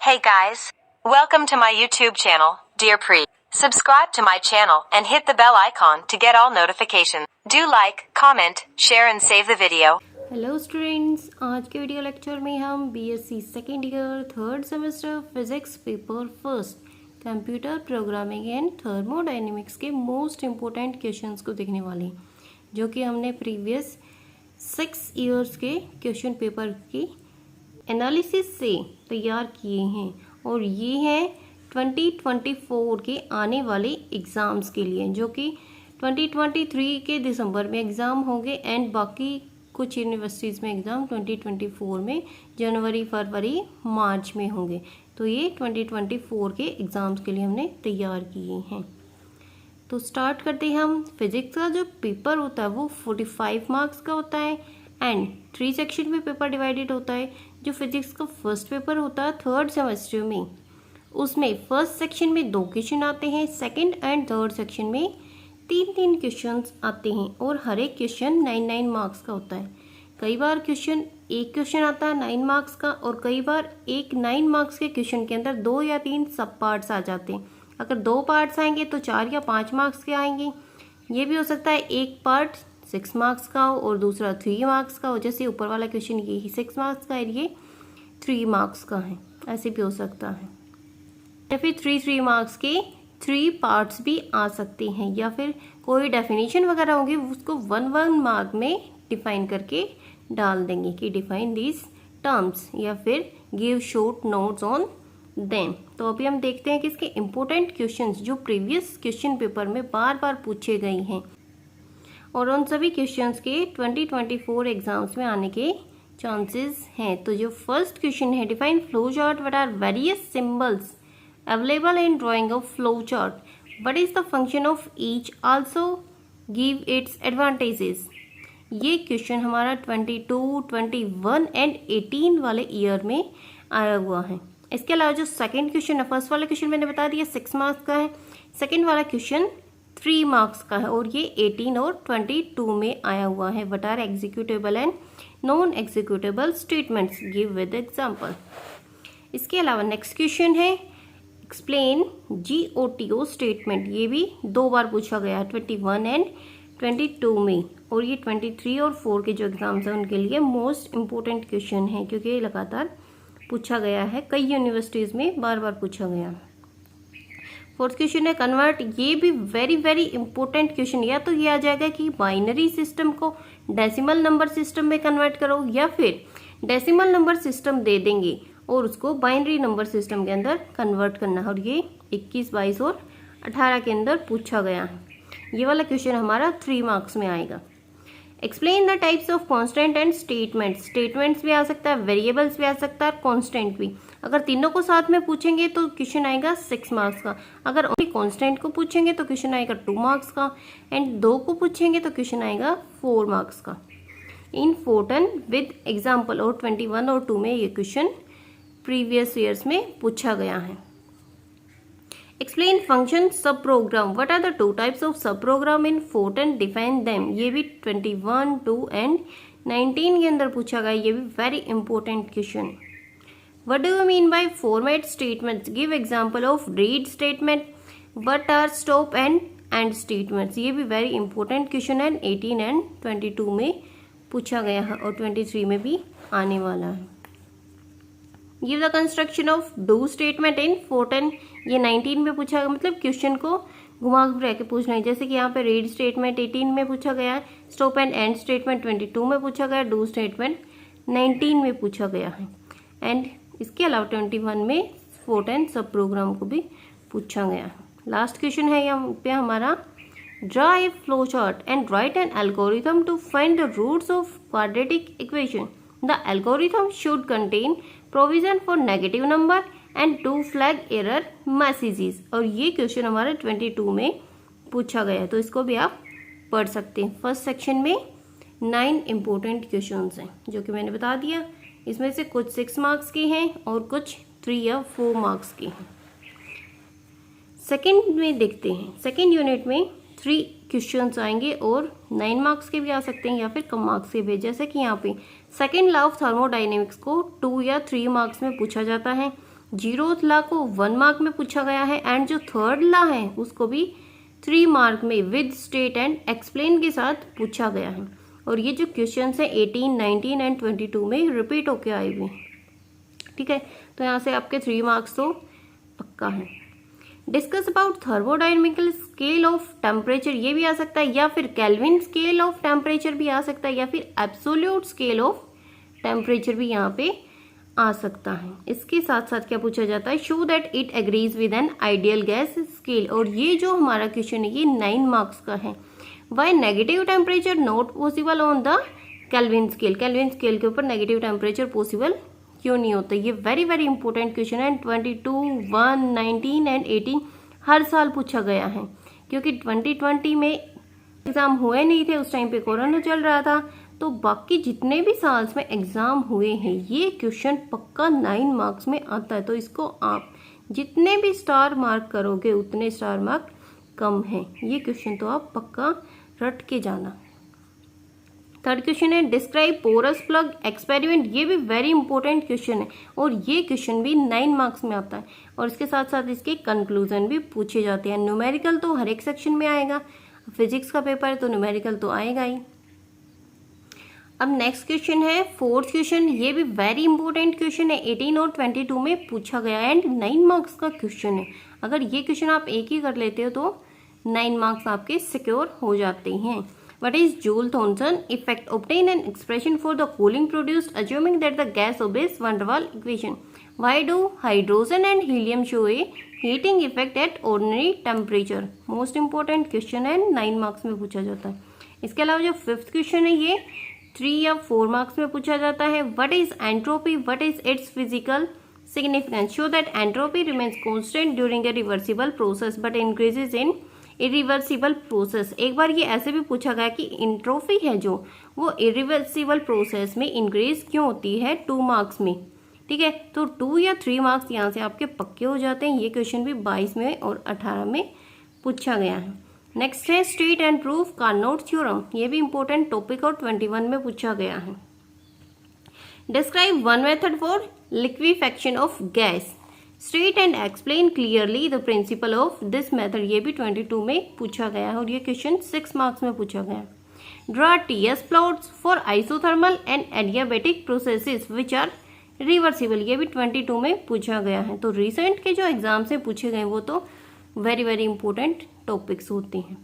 Hey guys, welcome to my YouTube channel, Dear Pre. Subscribe to my channel and hit the bell icon to get all notifications. Do like, comment, share and save the video. Hello students, आज के video lecture में हम BSc second year third semester physics paper first computer programming and thermodynamics के most important questions को देखने वाले हैं, जो कि हमने प्रीवियस 6 इयर्स के क्वेश्चन पेपर की एनालिसिस से तैयार किए हैं और ये हैं 2024 के आने वाले एग्ज़ाम्स के लिए, जो कि 2023 के दिसंबर में एग्ज़ाम होंगे एंड बाकी कुछ यूनिवर्सिटीज़ में एग्ज़ाम 2024 में जनवरी, फरवरी, मार्च में होंगे। तो ये 2024 के एग्ज़ाम्स के लिए हमने तैयार किए हैं। तो स्टार्ट करते हैं हम। फिजिक्स का जो पेपर होता है वो 45 मार्क्स का होता है एंड 3 सेक्शन में पेपर डिवाइडेड होता है। जो फिजिक्स का फर्स्ट पेपर होता है थर्ड सेमेस्टर में, उसमें फर्स्ट सेक्शन में 2 क्वेश्चन आते हैं, सेकंड एंड थर्ड सेक्शन में 3 क्वेश्चंस आते हैं और हर एक क्वेश्चन 9 मार्क्स का होता है। कई बार एक क्वेश्चन आता है 9 मार्क्स का और कई बार एक 9 मार्क्स के क्वेश्चन के अंदर 2 या 3 सब पार्ट्स आ जाते हैं। अगर 2 पार्ट्स आएंगे तो 4 या 5 मार्क्स के आएंगे। ये भी हो सकता है एक पार्ट 6 मार्क्स का हो और दूसरा 3 मार्क्स का हो, जैसे ऊपर वाला क्वेश्चन ये 6 मार्क्स का है, ये 3 मार्क्स का है, ऐसे भी हो सकता है। या फिर 3 मार्क्स के 3 पार्ट्स भी आ सकते हैं, या फिर कोई डेफिनेशन वगैरह होगी उसको 1 मार्क में डिफाइन करके डाल देंगे कि डिफाइन दिस टर्म्स, या फिर give short notes on them. तो अभी हम देखते हैं कि इसके इम्पोर्टेंट क्वेश्चंस जो प्रीवियस क्वेश्चन पेपर में बार बार पूछे गए हैं और उन सभी क्वेश्चंस के 2024 एग्जाम्स में आने के चांसेस हैं। तो जो फर्स्ट क्वेश्चन है, define flow chart, what are various symbols available in drawing of flow chart, what is the function of each, also give its advantages। ये क्वेश्चन हमारा 22, 21 एंड 18 वाले ईयर में आया हुआ है। इसके अलावा जो सेकंड क्वेश्चन है, फर्स्ट वाला क्वेश्चन मैंने बता दिया 6 मार्क्स का है, सेकंड वाला क्वेश्चन 3 मार्क्स का है और ये 18 और 22 में आया हुआ है। What are executable and non executable statements, give with example. इसके अलावा नेक्स्ट क्वेश्चन है एक्सप्लेन GOTO स्टेटमेंट। ये भी 2 बार पूछा गया है 21 एंड 22 में, और ये 23 और 4 के जो एग्जाम्स हैं उनके लिए मोस्ट इम्पोर्टेंट क्वेश्चन है, क्योंकि ये लगातार पूछा गया है, कई यूनिवर्सिटीज़ में बार बार पूछा गया। फोर्थ क्वेश्चन है कन्वर्ट। ये भी वेरी इंपॉर्टेंट क्वेश्चन, या तो ये आ जाएगा कि बाइनरी सिस्टम को डेसिमल नंबर सिस्टम में कन्वर्ट करो, या फिर डेसिमल नंबर सिस्टम दे देंगे और उसको बाइनरी नंबर सिस्टम के अंदर कन्वर्ट करना है, और ये 21, 22 और 18 के अंदर पूछा गया है। ये वाला क्वेश्चन हमारा 3 मार्क्स में आएगा। Explain the types of constant and statements. Statements भी आ सकता है, वेरिएबल्स भी आ सकता है, कांस्टेंट भी। अगर तीनों को साथ में पूछेंगे तो क्वेश्चन आएगा 6 मार्क्स का। अगर ओनली कांस्टेंट को पूछेंगे तो क्वेश्चन आएगा 2 मार्क्स का एंड 2 को पूछेंगे तो क्वेश्चन आएगा 4 मार्क्स का। इन फोर्टन विद एग्जाम्पल, और 21 और 2 में ये क्वेश्चन प्रीवियस ईयर्स में पूछा गया है। Explain function sub program, what are the 2 types of sub program in Fortran, define them. ये भी 21, 2 एंड 19 के अंदर पूछा गया, ये भी very important question. What do you mean by format statements, give example of read statement, what are stop and end statements. ये भी वेरी इंपॉर्टेंट क्वेश्चन है, 18 एंड 22 में पूछा गया है और 23 में भी आने वाला है। Give the construction of do statement in Fortran, ये 19 में पूछा गया, मतलब क्वेश्चन को घुमा फिरा के पूछना है। जैसे कि यहाँ पे रीड स्टेटमेंट 18 में पूछा गया है, स्टॉप एंड एंड स्टेटमेंट 22 में पूछा गया, डू स्टेटमेंट 19 में पूछा गया है। एंड इसके अलावा 21 में फोर्टन सब प्रोग्राम को भी पूछा गया है। लास्ट क्वेश्चन है यहाँ पे हमारा, draw a flow chart and write an algorithm to find the roots of quadratic equation. The algorithm should contain provision for negative number and to flag error messages। और ये क्वेश्चन हमारे 22 में पूछा गया है, तो इसको भी आप पढ़ सकते हैं। फर्स्ट सेक्शन में 9 इंपॉर्टेंट क्वेश्चंस हैं, जो कि मैंने बता दिया। इसमें से कुछ 6 मार्क्स के हैं और कुछ 3 या 4 मार्क्स के हैं। सेकेंड में देखते हैं, सेकेंड यूनिट में 3 क्वेश्चंस आएंगे और 9 मार्क्स के भी आ सकते हैं या फिर कम मार्क्स के भी। जैसे कि यहाँ पे सेकेंड लॉ ऑफ थर्मोडायनेमिक्स को 2 या 3 मार्क्स में पूछा जाता है, जीरोथ लॉ को 1 मार्क में पूछा गया है एंड जो थर्ड लॉ है उसको भी 3 मार्क में विद स्टेट एंड एक्सप्लेन के साथ पूछा गया है। और ये जो क्वेश्चन है 18, 19 एंड 22 में रिपीट होके आए हुए, ठीक है। तो यहाँ से आपके 3 मार्क्स तो पक्का है। Discuss about thermodynamical scale of temperature, ये भी आ सकता है, या फिर केल्विन स्केल ऑफ टेम्परेचर भी आ सकता है, या फिर एब्सोल्यूट स्केल ऑफ टेम्परेचर भी यहाँ पे आ सकता है। इसके साथ साथ क्या पूछा जाता है, show that it agrees with an ideal gas scale. और ये जो हमारा क्वेश्चन है ये 9 मार्क्स का है। Why negative temperature not possible on the Kelvin scale, Kelvin scale के ऊपर नेगेटिव टेम्परेचर पॉसिबल क्यों नहीं होता। ये वेरी वेरी इंपॉर्टेंट क्वेश्चन है। 22, 1, 19 एंड 18 हर साल पूछा गया है, क्योंकि 2020 में एग्जाम हुए नहीं थे, उस टाइम पे कोरोना चल रहा था। तो बाकी जितने भी साल में एग्जाम हुए हैं ये क्वेश्चन पक्का 9 मार्क्स में आता है। तो इसको आप जितने भी स्टार मार्क करोगे उतने स्टार मार्क कम है। ये क्वेश्चन तो आप पक्का रट के जाना। थर्ड क्वेश्चन है डिस्क्राइब पोरस प्लग एक्सपेरिमेंट। ये भी वेरी इंपॉर्टेंट क्वेश्चन है और ये क्वेश्चन भी 9 मार्क्स में आता है। और इसके साथ साथ इसके कंक्लूजन भी पूछे जाते हैं। न्यूमेरिकल तो हर एक सेक्शन में आएगा, फिजिक्स का पेपर है तो न्यूमेरिकल तो आएगा ही। अब नेक्स्ट क्वेश्चन है फोर्थ क्वेश्चन। ये भी वेरी इंपॉर्टेंट क्वेश्चन है, 18 और 22 में पूछा गया एंड 9 मार्क्स का क्वेश्चन है। अगर ये क्वेश्चन आप एक ही कर लेते हो तो 9 मार्क्स आपके सिक्योर हो जाते हैं। What is Joule-Thomson effect? Obtain an expression for the cooling produced assuming that the gas obeys van der Waals equation. Why do hydrogen and helium show a heating effect at ordinary temperature? Most important question है, 9 marks में पूछा जाता है। इसके अलावा जो fifth question है ये 3 या 4 मार्क्स में पूछा जाता है। What is entropy? What is its physical significance? Show that entropy remains constant during a reversible process but increases in irreversible process. एक बार ये ऐसे भी पूछा गया कि एंट्रोपी है जो वो इरिवर्सिबल प्रोसेस में इंक्रीज क्यों होती है 2 मार्क्स में, ठीक है। तो 2 या 3 मार्क्स यहाँ से आपके पक्के हो जाते हैं। ये क्वेश्चन भी 22 में और 18 में पूछा गया है। नेक्स्ट है state and proof Carnot theorem. ये भी इंपॉर्टेंट टॉपिक और 21 में पूछा गया है। Describe one method for liquefaction of gas. State and explain clearly the principle of this method. ये भी 22 में पूछा गया है और ये क्वेश्चन 6 मार्क्स में पूछा गया है। Draw T S plots for isothermal and adiabatic processes which are reversible. ये भी 22 में पूछा गया है। तो रिसेंट के जो एग्जाम से पूछे गए वो तो वेरी वेरी इंपॉर्टेंट टॉपिक्स होते हैं।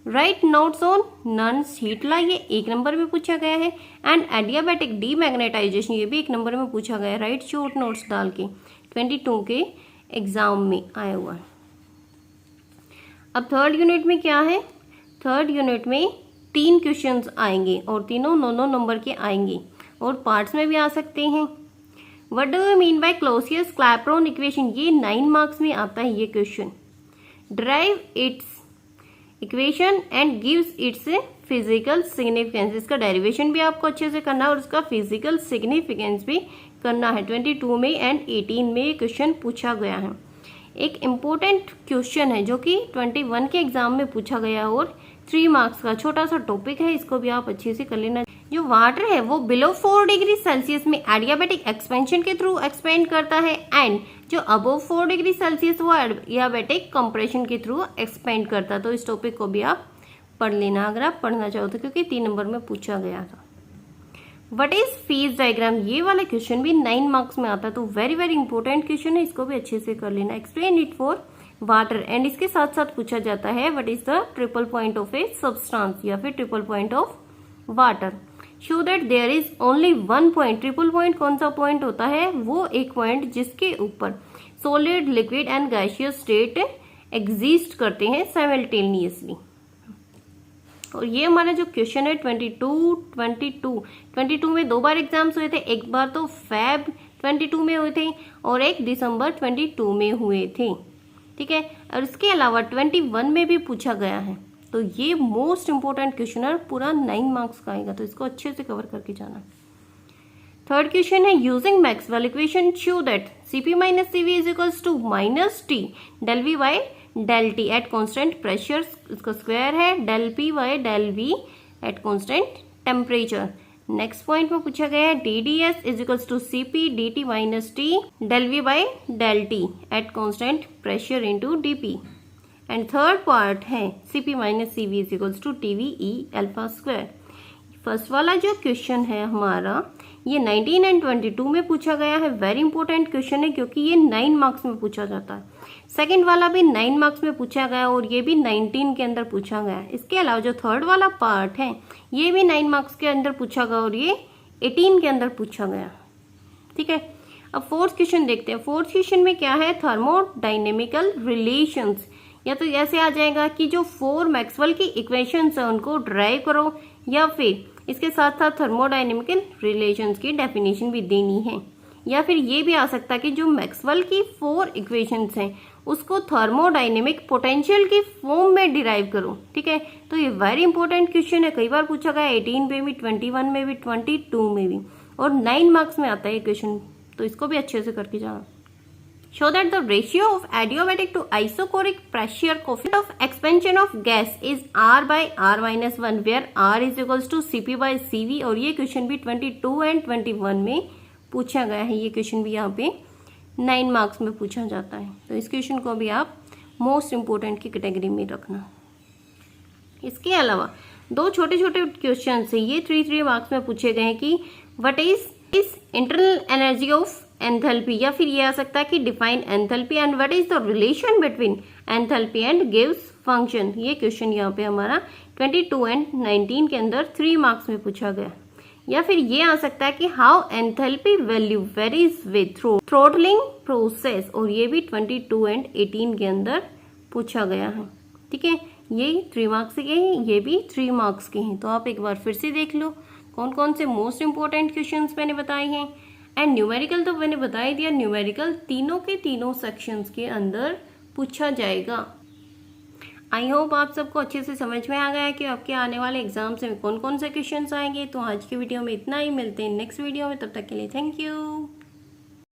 राइट नोट्स ऑन नॉन्स हीट लॉ, ये 1 नंबर में पूछा गया है। एंड एडियाबेटिक डीमैग्नेटाइजेशन, ये भी 1 नंबर में पूछा गया है। राइट शॉर्ट नोट्स डाल के 22 के एग्जाम में आया हुआ है। अब थर्ड यूनिट में क्या है, थर्ड यूनिट में 3 क्वेश्चंस आएंगे और तीनों 9 नंबर के आएंगे और पार्ट्स में भी आ सकते हैं। What do you mean bye Clausius-Clapeyron equation, ये 9 मार्क्स में आता है ये question. Drive it's equation and gives it's physical significance, इसका डेरिवेशन भी आपको अच्छे से करना है और उसका फिजिकल सिग्निफिकेंस भी करना है। 22 में एंड 18 में ये क्वेश्चन पूछा गया है। एक इम्पोर्टेंट क्वेश्चन है जो कि 21 के एग्जाम में पूछा गया और 3 मार्क्स का छोटा सा टॉपिक है, इसको भी आप अच्छे से कर लेना। जो वाटर है वो बिलो 4 डिग्री सेल्सियस में एडियाबेटिक एक्सपेंशन के थ्रू एक्सपेंड करता है एंड जो अबव 4 डिग्री सेल्सियस वो एडियाबेटिक कंप्रेशन के थ्रू एक्सपेंड करता है। तो इस टॉपिक को भी आप पढ़ लेना अगर आप पढ़ना चाहो तो, क्योंकि 3 नंबर में पूछा गया था। व्हाट इज फेज डायग्राम, ये वाला क्वेश्चन भी 9 मार्क्स में आता है। तो वेरी वेरी इंपॉर्टेंट क्वेश्चन है, इसको भी अच्छे से कर लेना। एक्सप्लेन इट फॉर वाटर एंड इसके साथ साथ पूछा जाता है what is the triple point of a substance या फिर triple point of water. Show that there is only 1 point. Triple point कौन सा पॉइंट होता है, वो एक पॉइंट जिसके ऊपर solid, liquid and gaseous state exist करते हैं साइमल्टेनियसली। और ये हमारा जो क्वेश्चन है 22 में 2 बार एग्जाम्स हुए थे। एक बार तो Feb 22 में हुए थे और एक दिसंबर 22 में हुए थे, ठीक है। और इसके अलावा 21 में भी पूछा गया है। तो ये मोस्ट इंपोर्टेंट क्वेश्चन है, पूरा 9 मार्क्स का आएगा, तो इसको अच्छे से कवर करके जाना। थर्ड क्वेश्चन है using Maxwell equation show that Cp minus Cv is equals to minus T del V by del T at constant pressure, इसका स्क्वायर है del P by del V at constant temperature. Next point में पूछा गया है DDS is equals to CP DT minus T del V by del T at constant pressure into DP। And third part है CP minus CV is equals to TVE alpha square. First वाला जो question है हमारा ये 19 and 22 में पूछा गया है, वेरी इंपॉर्टेंट क्वेश्चन है क्योंकि ये 9 मार्क्स में पूछा जाता है। सेकंड वाला भी 9 मार्क्स में पूछा गया और ये भी 19 के अंदर पूछा गया है। इसके अलावा जो थर्ड वाला पार्ट है ये भी 9 मार्क्स के अंदर पूछा गया और ये 18 के अंदर पूछा गया। ठीक है, अब फोर्थ क्वेश्चन देखते हैं। फोर्थ क्वेश्चन में क्या है, थर्मोडायनेमिकल रिलेशंस, या तो ऐसे आ जाएगा कि जो 4 मैक्सवेल की इक्वेशंस है उनको ड्राइव करो, या फिर इसके साथ साथ थर्मोडायनेमिकल रिलेशंस की डेफिनेशन भी देनी है, या फिर ये भी आ सकता है कि जो मैक्सवेल की 4 इक्वेशंस हैं उसको थर्मोडायनेमिक पोटेंशियल की फॉर्म में डिराइव करो। ठीक है, तो ये वेरी इंपॉर्टेंट क्वेश्चन है, कई बार पूछा गया 18 में भी, 21 में भी, 22 में भी, और 9 मार्क्स में आता है ये क्वेश्चन, तो इसको भी अच्छे से करके जाना। Show that the ratio of adiabatic to isochoric pressure coefficient of expansion of gas is R by R minus 1 where R is equals to CP by CV। और ये क्वेश्चन भी 22 एंड 21 में पूछा गया है। ये क्वेश्चन भी यहाँ पे 9 मार्क्स में पूछा जाता है, तो इस क्वेश्चन को भी आप मोस्ट इम्पोर्टेंट की कैटेगरी में रखना। इसके अलावा 2 छोटे छोटे क्वेश्चन है, ये 3 मार्क्स में पूछे गए हैं कि what is internal energy of enthalpy, या फिर ये आ सकता है कि define enthalpy and what is the relation between enthalpy and gives function. ये क्वेश्चन यहाँ पे हमारा 22 एंड 19 के अंदर 3 मार्क्स में पूछा गया। या फिर ये आ सकता है कि how enthalpy value varies with throttling process, और ये भी 22 एंड 18 के अंदर पूछा गया है। ठीक है, ये 3 मार्क्स के हैं, ये भी 3 मार्क्स के हैं। तो आप एक बार फिर से देख लो कौन कौन से मोस्ट इंपोर्टेंट क्वेश्चन मैंने बताए हैं। एंड न्यूमेरिकल तो मैंने बता ही दिया, न्यूमेरिकल तीनों के तीनों सेक्शंस के अंदर पूछा जाएगा। आई होप आप सबको अच्छे से समझ में आ गया है कि आपके आने वाले एग्जाम्स में कौन कौन से क्वेश्चंस आएंगे। तो आज की वीडियो में इतना ही, मिलते हैं नेक्स्ट वीडियो में, तब तक के लिए थैंक यू।